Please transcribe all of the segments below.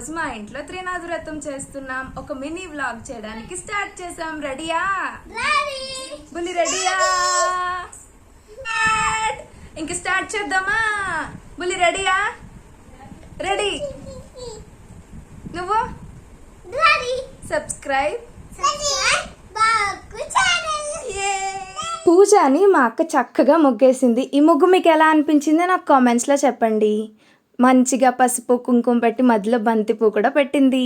ఈరోజు మా ఇంట్లో త్రినాథ వ్రతం చేస్తున్నాం. ఒక మినీ వ్లాగ్ చేయడానికి స్టార్ట్ చేసాం. రెడీయా బుల్లి? రెడీయా? ఇంక స్టార్ట్ చేద్దామా? బుల్లి రెడీయా? రెడీ. నువ్వు సబ్స్క్రైబ్. పూజని మా అక్క చక్కగా ముగ్గేసింది. ఈ ముగ్గు మీకు ఎలా అనిపించిందో నాకు కామెంట్స్లో చెప్పండి. మంచిగా పసుపు కుంకుమ పెట్టి మధ్యలో బంతి పువ్వు కూడా పెట్టింది.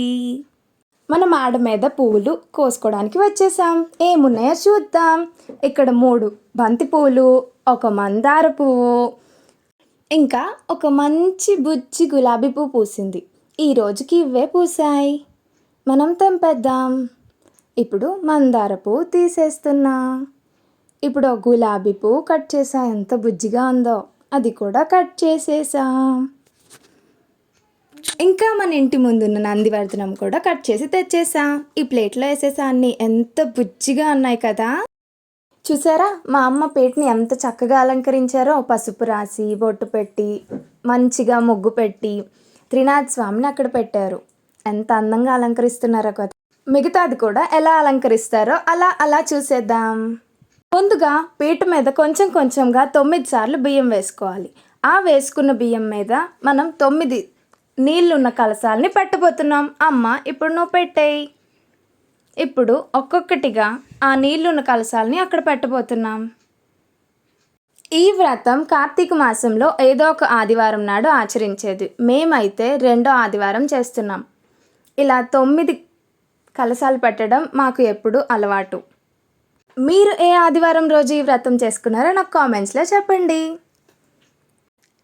మన మాడ మీద పువ్వులు కోసుకోవడానికి వచ్చేసాం. ఏమున్నాయో చూద్దాం. ఇక్కడ 3 బంతి పువ్వులు, ఒక మందార పువ్వు, ఇంకా ఒక మంచి బుజ్జి గులాబీ పువ్వు పూసింది. ఈ రోజుకి ఇవే పూసాయి. మనం తెంపేద్దాం. ఇప్పుడు మందార పువ్వు తీసేస్తున్నా. ఇప్పుడు గులాబీ పువ్వు కట్ చేసా. ఎంత బుజ్జిగా ఉందో, అది కూడా కట్ చేసేసా. ఇంకా మన ఇంటి ముందున్న నందివర్ధనం కూడా కట్ చేసి తెచ్చేసా. ఈ ప్లేట్లో వేసేసా. అన్నీ ఎంత బుజ్జిగా ఉన్నాయి కదా. చూసారా మా అమ్మ పేటని ఎంత చక్కగా అలంకరించారో. పసుపు రాసి బొట్టు పెట్టి మంచిగా ముగ్గు పెట్టి త్రినాథ స్వామిని అక్కడ పెట్టారు. ఎంత అందంగా అలంకరిస్తున్నారో కదా. మిగతాది కూడా ఎలా అలంకరిస్తారో అలా చూసేద్దాం. ముందుగా పీట మీద కొంచెం కొంచెంగా 9 సార్లు బియ్యం వేసుకోవాలి. ఆ వేసుకున్న బియ్యం మీద మనం 9 నీళ్ళున్న కలశాలని పెట్టబోతున్నాం. అమ్మ ఇప్పుడు నువ్వు పెట్టేయి. ఇప్పుడు ఒక్కొక్కటిగా ఆ నీళ్ళున్న కలశాలని అక్కడ పెట్టబోతున్నాం. ఈ వ్రతం కార్తీక మాసంలో ఏదో ఒక ఆదివారం నాడు ఆచరించేది. మేమైతే 2వ ఆదివారం చేస్తున్నాం. ఇలా 9 కలశాలు పెట్టడం మాకు ఎప్పుడు అలవాటు. మీరు ఏ ఆదివారం రోజు ఈ వ్రతం చేసుకున్నారో నాకు కామెంట్స్లో చెప్పండి.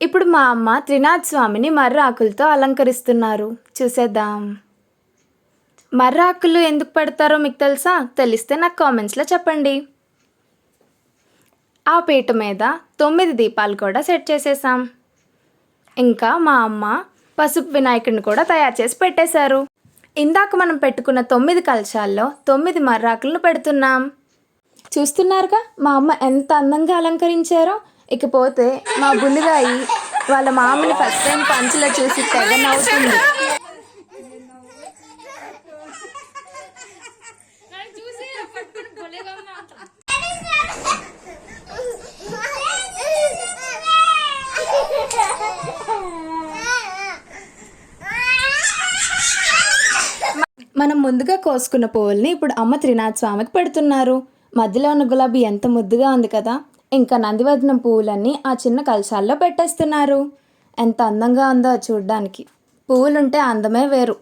ఇప్పుడు మా అమ్మ త్రినాథ స్వామిని మర్ర ఆకులతో అలంకరిస్తున్నారు. చూసేద్దాం. మర్ర ఆకులు ఎందుకు పెడతారో మీకు తెలుసా? తెలిస్తే నాకు కామెంట్స్లో చెప్పండి. ఆ పీట మీద 9 దీపాలు కూడా సెట్ చేసేసాం. ఇంకా మా అమ్మ పసుపు వినాయకుడిని కూడా తయారు చేసి పెట్టేశారు. ఇందాక మనం పెట్టుకున్న 9 కలశాల్లో 9 మర్రాకులను పెడుతున్నాం. చూస్తున్నారుగా మా అమ్మ ఎంత అందంగా అలంకరించారో. ఇకపోతే మా బుల్లిగాయి వాళ్ళ మామని ఫస్ట్ టైం పంచులో చూసి తెగ నవ్వుతుంది. మనం ముందుగా కోసుకున్న పువ్వుల్ని ఇప్పుడు అమ్మ త్రినాథ స్వామికి పెడుతున్నారు. మధ్యలో ఉన్న గులాబీ ఎంత ముద్దుగా ఉంది కదా. ఇంకా నందివర్ధనం పువ్వులన్నీ ఆ చిన్న కలశాల్లో పెట్టేస్తున్నారు. ఎంత అందంగా ఉందో చూడడానికి. పువ్వులుంటే అందమే వేరు.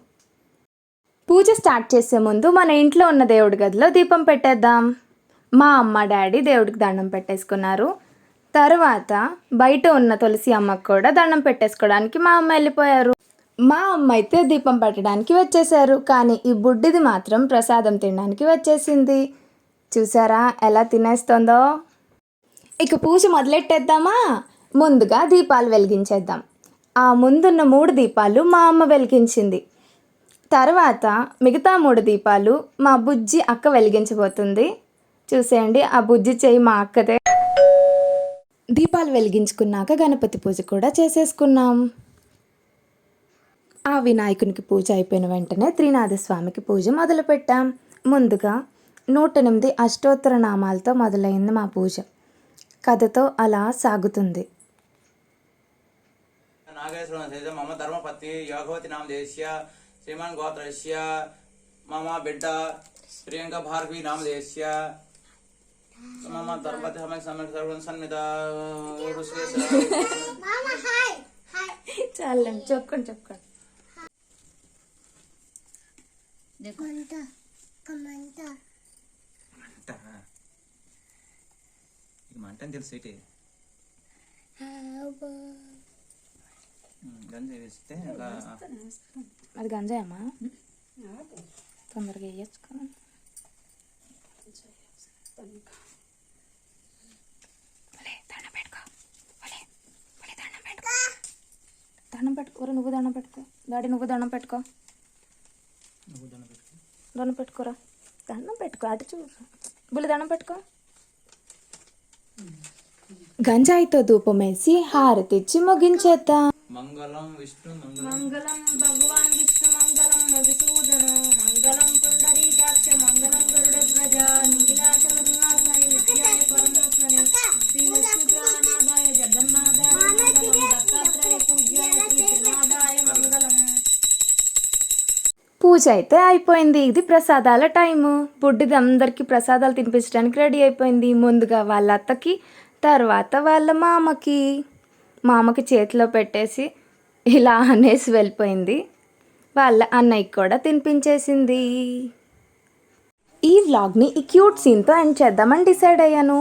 పూజ స్టార్ట్ చేసే ముందు మన ఇంట్లో ఉన్న దేవుడి గదిలో దీపం పెట్టేద్దాం. మా అమ్మ డాడీ దేవుడికి దండం పెట్టేసుకున్నారు. తర్వాత బయట ఉన్న తులసి అమ్మకు కూడా దండం పెట్టేసుకోవడానికి మా అమ్మ వెళ్ళిపోయారు. మా అమ్మ అయితే దీపం పెట్టడానికి వచ్చేసారు. కానీ ఈ బుడ్డిది మాత్రం ప్రసాదం తినడానికి వచ్చేసింది. చూసారా ఎలా తినేస్తుందో. ఇక పూజ మొదలెట్టేద్దామా? ముందుగా దీపాలు వెలిగించేద్దాం. ఆ ముందున్న 3 దీపాలు మా అమ్మ వెలిగించింది. తర్వాత మిగతా 3 దీపాలు మా బుజ్జి అక్క వెలిగించబోతుంది. చూసేయండి, ఆ బుజ్జి చెయ్యి మా అక్కదే. దీపాలు వెలిగించుకున్నాక గణపతి పూజ కూడా చేసేసుకున్నాం. ఆ వినాయకునికి పూజ అయిపోయిన వెంటనే త్రినాథ స్వామికి పూజ మొదలుపెట్టాం. ముందుగా 108 అష్టోత్తర నామాలతో మొదలైంది మా పూజ. కథతో అలా సాగుతుంది. నాగేశ్వర మమ ధర్మపత్ని యోగవతి నామదేశ్య శ్రీమాన్ గోత్రస్య మమ బిడ్డ ప్రియాంక భార్గవి నామదేశ్య మమ ధర్మపతి సమయ సమయ సర్వం సన్నిధ చాలండి, చెప్పుకోండి. మంటని తెలుసు ఏంటి గంజాయి వేస్తే అది గంజాయమ్మా, తొందరగా వేయచ్చు. దండం పెట్టుకో. నువ్వు దండం పెట్టుకో. డాడీ నువ్వు దండం పెట్టుకో. దండం పెట్టుకోరా. దండం పెట్టుకో. అటు చూడు బుల్లి, దండం పెట్టుకో. గంజాయితో ధూపం వేసి హారతిచ్చి ముగించేద్దాం. మంగళం విష్ణు మంగళం భగవాన్ విష్ణు మంగళం. మధుసూదన మంగళం పుండరీకాక్ష మంగళం గరుడధ్వజ నీలాచలనివాసాయ నిత్యాయ పరమాత్మనే శ్రీలక్ష్మీప్రాణాదాయ జగన్నాథాయ మంగళం దత్తాత్రేయ పూజ్యాయ శ్రీనాథాయ మంగళం. పూజ అయితే అయిపోయింది. ఇది ప్రసాదాల టైము. బుడ్డిది అందరికీ ప్రసాదాలు తినిపించడానికి రెడీ అయిపోయింది. ముందుగా వాళ్ళ అత్తకి, తర్వాత వాళ్ళ మామకి చేతిలో పెట్టేసి ఇలా అనేసి వెళ్ళిపోయింది. వాళ్ళ అన్నయ్యకి కూడా తినిపించేసింది. ఈ వ్లాగ్ని ఈ క్యూట్ సీన్తో ఎండ్ చేద్దామని డిసైడ్ అయ్యాను.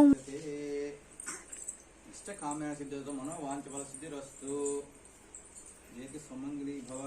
ఇష్ట కామ్య సిద్ధితో మనం వాంఛఫల సిద్ధిరస్తు. సుమంగళి భవ.